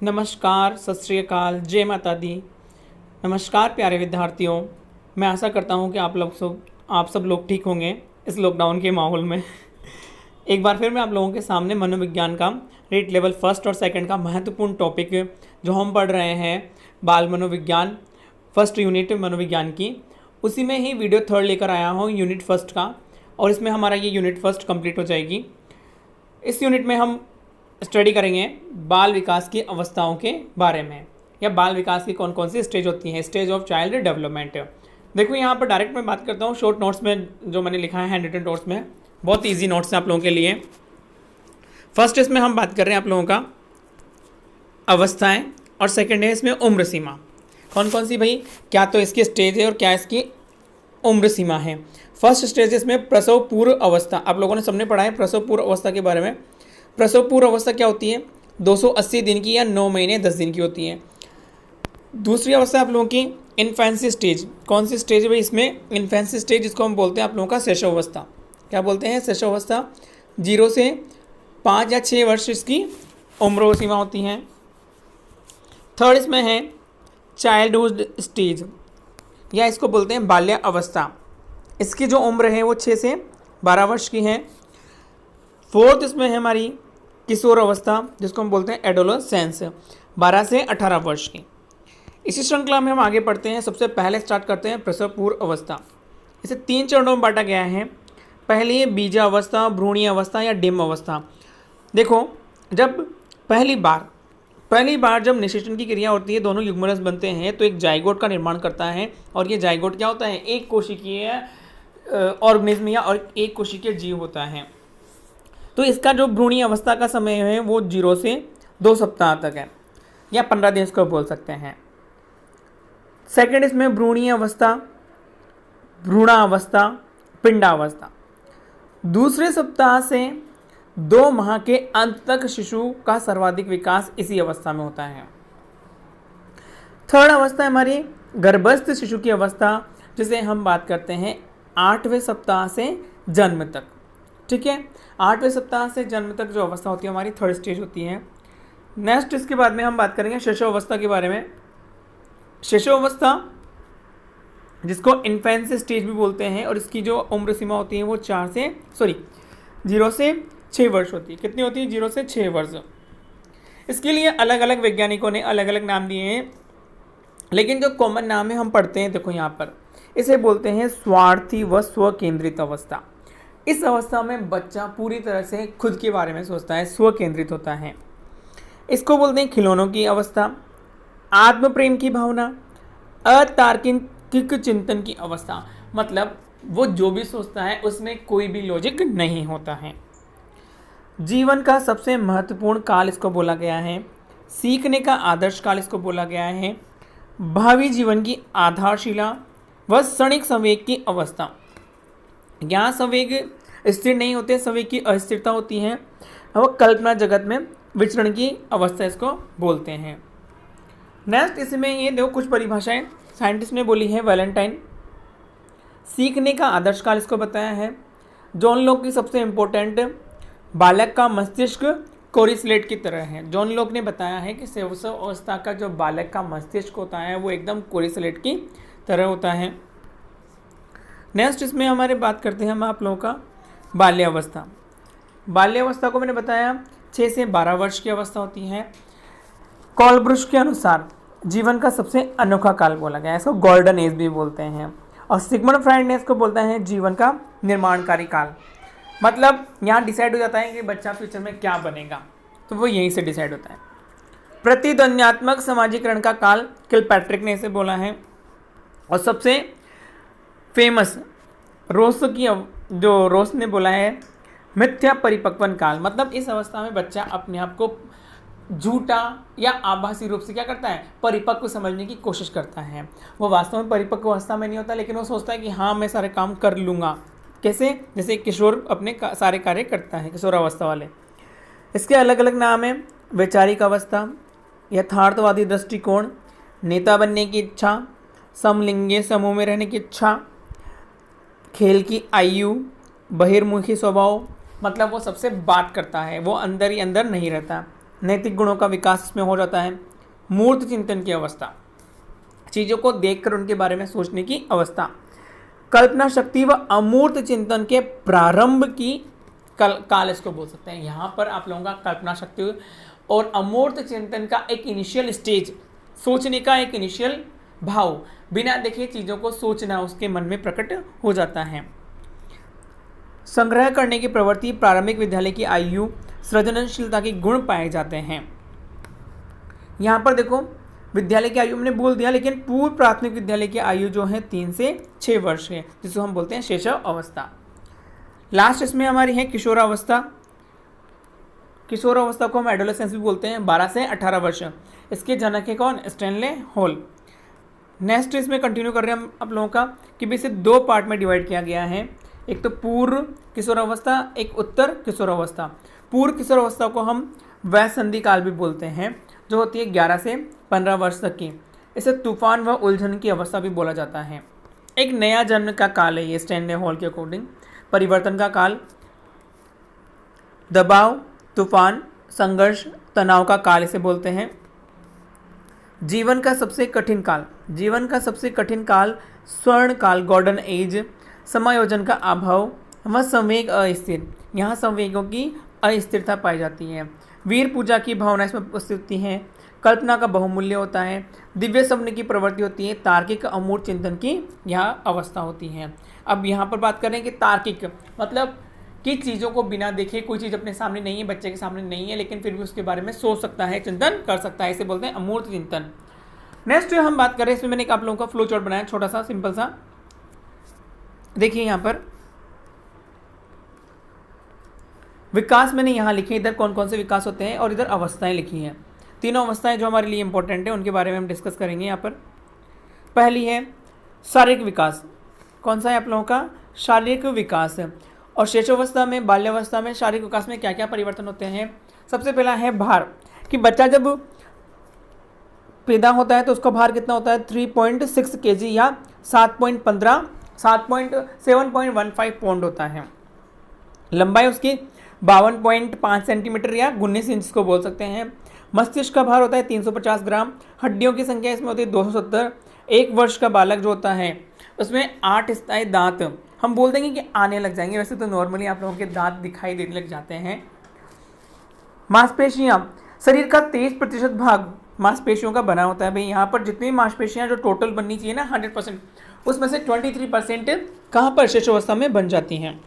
नमस्कार, सत श्री अकाल, जय माता दी। नमस्कार प्यारे विद्यार्थियों। मैं आशा करता हूँ कि आप सब लोग ठीक होंगे इस लॉकडाउन के माहौल में। एक बार फिर मैं आप लोगों के सामने मनोविज्ञान का रेट लेवल फर्स्ट और सेकंड का महत्वपूर्ण टॉपिक जो हम पढ़ रहे हैं, बाल मनोविज्ञान फर्स्ट यूनिट मनोविज्ञान की, उसी में ही वीडियो थर्ड लेकर आया हूँ यूनिट फर्स्ट का। और इसमें हमारा ये यूनिट फर्स्ट कंप्लीट हो जाएगी। इस यूनिट में हम स्टडी करेंगे बाल विकास की अवस्थाओं के बारे में, या बाल विकास की कौन कौन सी स्टेज होती हैं, स्टेज ऑफ चाइल्ड डेवलपमेंट। देखो यहाँ पर डायरेक्ट मैं बात करता हूँ शॉर्ट नोट्स में जो मैंने लिखा है, हैंड रिटन नोट्स में, बहुत ईजी नोट्स हैं आप लोगों के लिए। फर्स्ट इसमें हम बात कर रहे हैं आप लोगों का अवस्थाएं, और सेकंड है इसमें उम्र सीमा। कौन कौन सी भाई, क्या तो इसकी स्टेज है और क्या इसकी उम्र सीमा है। फर्स्ट स्टेज इसमें प्रसव पूर्व अवस्था। आप लोगों ने सबने पढ़ा है प्रसव पूर्व अवस्था के बारे में। प्रसव पूर्व अवस्था क्या होती है? 280 दिन की या 9 महीने 10 दिन की होती है। दूसरी अवस्था आप लोगों की इन्फेंसी स्टेज। कौन सी स्टेज है भाई इसमें? इन्फेंसी स्टेज, जिसको हम बोलते हैं आप लोगों का शैशवावस्था। क्या बोलते हैं? शैशवावस्था। 0 से 5 या 6 वर्ष इसकी उम्र सीमा होती है। थर्ड इसमें है चाइल्डहुड स्टेज, या इसको बोलते हैं बाल्य अवस्था। इसकी जो उम्र है वो 6 से 12 वर्ष की है। फोर्थ इसमें है हमारी किशोर अवस्था, जिसको हम बोलते हैं एडोलेसेंस, 12 से 18 वर्ष की। इसी श्रृंखला में हम आगे बढ़ते हैं। सबसे पहले स्टार्ट करते हैं प्रसव पूर्व अवस्था। इसे 3 चरणों में बांटा गया है। पहली है बीजा अवस्था, भ्रूणीय अवस्था या डिम्ब अवस्था। देखो, जब पहली बार जब निषेचन की क्रिया होती है, दोनों युग्मनज बनते हैं, तो एक जाइगोट का निर्माण करता है। और ये जाइगोट क्या होता है? एक कोशिकीय ऑर्गेनिज्म या और एक कोशिकीय जीव होता है। तो इसका जो भ्रूणीय अवस्था का समय है वो 0 से 2 सप्ताह तक है, या 15 दिन इसको बोल सकते हैं। सेकंड इसमें भ्रूणीय अवस्था, भ्रूणावस्था, पिंडावस्था। दूसरे सप्ताह से 2 माह के अंत तक शिशु का सर्वाधिक विकास इसी अवस्था में होता है। थर्ड अवस्था हमारी गर्भस्थ शिशु की अवस्था, जिसे हम बात करते हैं 8वें सप्ताह से जन्म तक। ठीक है, 8वें सप्ताह से जन्म तक जो अवस्था होती है हमारी थर्ड स्टेज होती है। नेक्स्ट इसके बाद में हम बात करेंगे शैशवावस्था के बारे में। शैशवावस्था, जिसको इन्फेंसी स्टेज भी बोलते हैं, और इसकी जो उम्र सीमा होती है वो 0 से 6 वर्ष होती है। कितनी होती है? 0 से 6 वर्ष। इसके लिए अलग अलग वैज्ञानिकों ने अलग अलग नाम दिए हैं, लेकिन जो कॉमन नाम है हम पढ़ते हैं, देखो यहाँ पर, इसे बोलते हैं स्वार्थी व स्व केंद्रित अवस्था। इस अवस्था में बच्चा पूरी तरह से खुद के बारे में सोचता है, स्व केंद्रित होता है। इसको बोलते हैं खिलौनों की अवस्था, आत्म प्रेम की भावना, अतार्किक चिंतन की अवस्था। मतलब वो जो भी सोचता है उसमें कोई भी लॉजिक नहीं होता है। जीवन का सबसे महत्वपूर्ण काल इसको बोला गया है। सीखने का आदर्श काल इसको बोला गया है। भावी जीवन की आधारशिला व क्षणिक संवेग की अवस्था। यहाँ संवेग स्थिर नहीं होते, संवेग की अस्थिरता होती है। और कल्पना जगत में विचरण की अवस्था इसको बोलते हैं। नेक्स्ट इसमें ये देखो कुछ परिभाषाएं साइंटिस्ट ने बोली है। वैलेंटाइन सीखने का आदर्श काल इसको बताया है। जॉन लॉक की सबसे इम्पोर्टेंट, बालक का मस्तिष्क कोरिस्लेट की तरह है। जॉन लॉक ने बताया है कि शैशव अवस्था का जो बालक का मस्तिष्क होता है वो एकदम कोरिस्लेट की तरह होता है। नेक्स्ट इसमें हमारे बात करते हैं हम आप लोगों का बाल्यावस्था। बाल्यावस्था को मैंने बताया 6 से 12 वर्ष की अवस्था होती है। कॉलब्रुश के अनुसार जीवन का सबसे अनोखा काल बोला गया है, इसको गोल्डन एज भी बोलते हैं। और सिगमंड फ्राइड ने इसको बोलता है जीवन का निर्माणकारी काल। मतलब यहाँ डिसाइड हो जाता है कि बच्चा फ्यूचर में क्या बनेगा, तो वो यहीं से डिसाइड होता है। प्रतिद्वंद्वात्मक समाजीकरण का काल किलपैट्रिक ने इसे बोला है। और सबसे फेमस रोस ने बोला है मिथ्या परिपक्वन काल। मतलब इस अवस्था में बच्चा अपने आप को झूठा या आभासी रूप से क्या करता है? परिपक्व समझने की कोशिश करता है। वो वास्तव में परिपक्व अवस्था में नहीं होता, लेकिन वो सोचता है कि हाँ मैं सारे काम कर लूँगा। कैसे? जैसे किशोर अपने सारे कार्य करता है, किशोर अवस्था वाले। इसके अलग अलग नाम हैं। वैचारिक अवस्था, यथार्थवादी दृष्टिकोण, नेता बनने की इच्छा, समलिंगी समूह में रहने की इच्छा, खेल की आयु, बहिर्मुखी स्वभाव। मतलब वो सबसे बात करता है, वो अंदर ही अंदर नहीं रहता। नैतिक गुणों का विकास इसमें हो जाता है। मूर्त चिंतन की अवस्था, चीज़ों को देखकर उनके बारे में सोचने की अवस्था। कल्पना शक्ति व अमूर्त चिंतन के प्रारंभ की काल इसको बोल सकते हैं। यहाँ पर आप लोगों का कल्पना शक्ति और अमूर्त चिंतन का एक इनिशियल स्टेज, सोचने का एक इनिशियल भाव, बिना देखे चीज़ों को सोचना उसके मन में प्रकट हो जाता है। संग्रह करने की प्रवृत्ति, प्रारंभिक विद्यालय की आयु, सृजनशीलता के गुण पाए जाते हैं। यहाँ पर देखो विद्यालय की आयु हमने बोल दिया, लेकिन पूर्व प्राथमिक विद्यालय की आयु जो है 3 से 6 वर्ष है, जिसको हम बोलते हैं शैशव अवस्था। लास्ट इसमें हमारी है किशोरावस्था। किशोरावस्था को हम एडोलेसेंस भी बोलते हैं, 12 से 18 वर्ष। इसके जनक है कौन? Stanley hall. नेक्स्ट इसमें कंटिन्यू कर रहे हैं हम आप लोगों का कि भी इसे 2 पार्ट में डिवाइड किया गया है। एक तो पूर्व किशोरावस्था, एक उत्तर किशोरावस्था। पूर्व किशोरावस्था को हम वयसंधि काल भी बोलते हैं, जो होती है 11 से 15 वर्ष तक की। इसे तूफान व उलझन की अवस्था भी बोला जाता है। एक नया जन्म का काल है ये स्टैनले हॉल के अकॉर्डिंग। परिवर्तन का काल, दबाव, तूफान, संघर्ष, तनाव का काल इसे बोलते हैं। जीवन का सबसे कठिन काल, जीवन का सबसे कठिन काल स्वर्ण काल, गोल्डन एज। समायोजन का अभाव व संवेग अस्थिर, यहाँ संवेगों की अस्थिरता पाई जाती है। वीर पूजा की भावना इसमें उपस्थित होती है। कल्पना का बहुमूल्य होता है। दिव्य सपने की प्रवृत्ति होती है। तार्किक अमूर्त चिंतन की यह अवस्था होती है। अब यहाँ पर बात करें कि तार्किक मतलब कि चीज़ों को बिना देखे, कोई चीज़ अपने सामने नहीं है, बच्चे के सामने नहीं है, लेकिन फिर भी उसके बारे में सोच सकता है, चिंतन कर सकता है, इसे बोलते हैं अमूर्त चिंतन। नेक्स्ट हम बात करें, इसमें मैंने आप लोगों का फ्लो चार्ट बनाया छोटा सा सिंपल सा। देखिए यहाँ पर विकास मैंने यहाँ लिखे, इधर कौन कौन से विकास होते हैं और इधर अवस्थाएं लिखी हैं। तीनों अवस्थाएं जो हमारे लिए इंपॉर्टेंट है उनके बारे में हम डिस्कस करेंगे यहाँ पर। पहली है शारीरिक विकास। कौन सा है आप लोगों का? शारीरिक विकास। और शैशवावस्था में, बाल्यावस्था में शारीरिक विकास में क्या क्या परिवर्तन होते हैं? सबसे पहला है भार, कि बच्चा जब पैदा होता है तो उसका भार कितना होता है? 3.6 kg या 7.15 पाउंड होता है। लंबाई उसकी 52.5 सेंटीमीटर या 19 इंच को बोल सकते हैं। मस्तिष्क का भार होता है 350 ग्राम। हड्डियों की संख्या इसमें होती है 270। 1 वर्ष का बालक जो होता है उसमें 8 स्थायी दांत, हम बोल देंगे कि आने लग जाएंगे, वैसे तो नॉर्मली आप लोगों के दांत दिखाई देने लग जाते हैं। मांसपेशियाँ, शरीर का 23% भाग मांसपेशियों का बना होता है। भाई यहाँ पर जितनी मांसपेशियाँ जो टोटल बननी चाहिए ना 100%, उसमें से 23% कहाँ पर? शैशवावस्था में बन जाती हैं।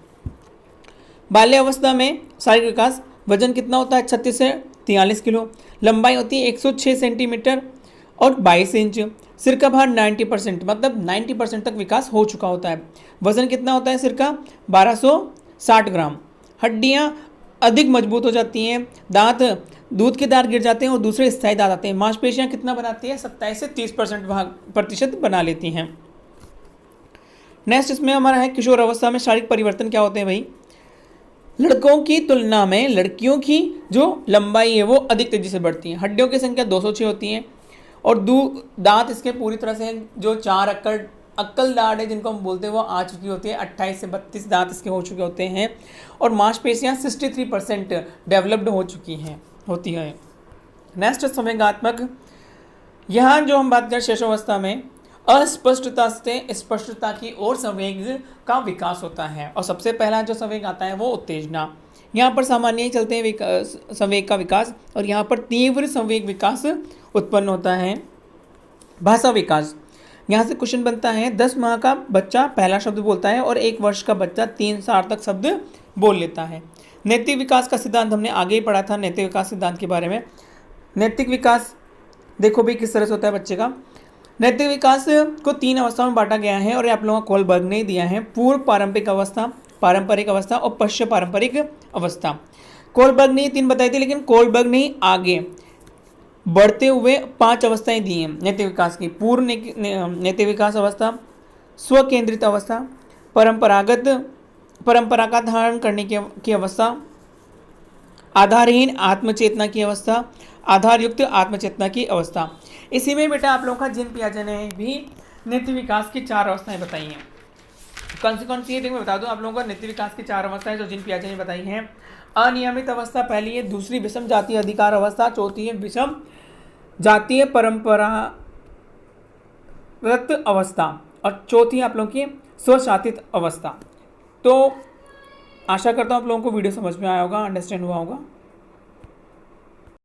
बाल्यावस्था में शारीरिक विकास, वजन कितना होता है? 36 से 43 किलो। लंबाई होती है 106 सेंटीमीटर और 22 इंच। सिर का भार 90%, मतलब 90% तक विकास हो चुका होता है। वजन कितना होता है सिर का? 1260 ग्राम। हड्डियाँ अधिक मजबूत हो जाती हैं। दांत, दूध के दांत गिर जाते हैं और दूसरे स्थायी दांत आते हैं। मांसपेशियाँ कितना बनाती है? 27 से 30% प्रतिशत बना लेती हैं। नेक्स्ट इसमें हमारा है किशोर अवस्था में शारीरिक परिवर्तन क्या होते हैं भाई? लड़कों की तुलना में लड़कियों की जो लंबाई है वो अधिक तेजी से बढ़ती है। हड्डियों की संख्या 206 होती है और दांत इसके पूरी तरह से जो 4 अक्कल दाढ़ है जिनको हम बोलते हैं वो आ चुकी होती है। 28 से 32 दांत इसके हो चुके होते हैं और मांसपेशियाँ 63% डेवलप्ड हो चुकी हैं होती है। नेक्स्ट संवेगात्मक, यहाँ जो हम बात करें शैशवावस्था में अस्पष्टता से स्पष्टता की ओर संवेग का विकास होता है और सबसे पहला जो संवेग आता है वो उत्तेजना। यहाँ पर सामान्य ही चलते हैं संवेग का विकास और यहाँ पर तीव्र संवेग विकास उत्पन्न होता है। भाषा विकास, यहाँ से क्वेश्चन बनता है 10 माह का बच्चा पहला शब्द बोलता है और 1 वर्ष का बच्चा 3 साल तक शब्द बोल लेता है। नैतिक विकास का सिद्धांत हमने आगे ही पढ़ा था, नैतिक विकास सिद्धांत के बारे में। नैतिक विकास देखो भी किस तरह से होता है बच्चे का। नैतिक विकास को 3 अवस्थाओं में बांटा गया है और आप लोगों को कोलबर्ग ने दिया है। पूर्व पारंपरिक अवस्था, पारंपरिक अवस्था और पश्चिम पारंपरिक अवस्था। कोलबर्ग ने 3 बताई थी, लेकिन कोलबर्ग ने आगे बढ़ते हुए 5 अवस्थाएं दी हैं नैतिक विकास की। पूर्व नैतिक विकास अवस्था, स्वकेंद्रित अवस्था, परंपरा का धारण करने की अवस्था, आधारहीन आत्मचेतना की अवस्था, आधारयुक्त आत्मचेतना की अवस्था। इसी में बेटा आप लोगों का जीन पियाजे ने भी नैतिक विकास की 4 अवस्थाएं बताई हैं। कौन सी है देखो मैं बता दूं आप लोगों को। नैतिक विकास की 4 अवस्थाएं जो जीन पियाजे ने बताई हैं, अनियमित अवस्था पहली है, दूसरी विषम जातीय अधिकार अवस्था, चौथी है विषम जातीय परंपरागत अवस्था और चौथी आप लोगों की स्वशासित अवस्था। तो आशा करता हूँ आप लोगों को वीडियो समझ में आया होगा, अंडरस्टैंड हुआ होगा।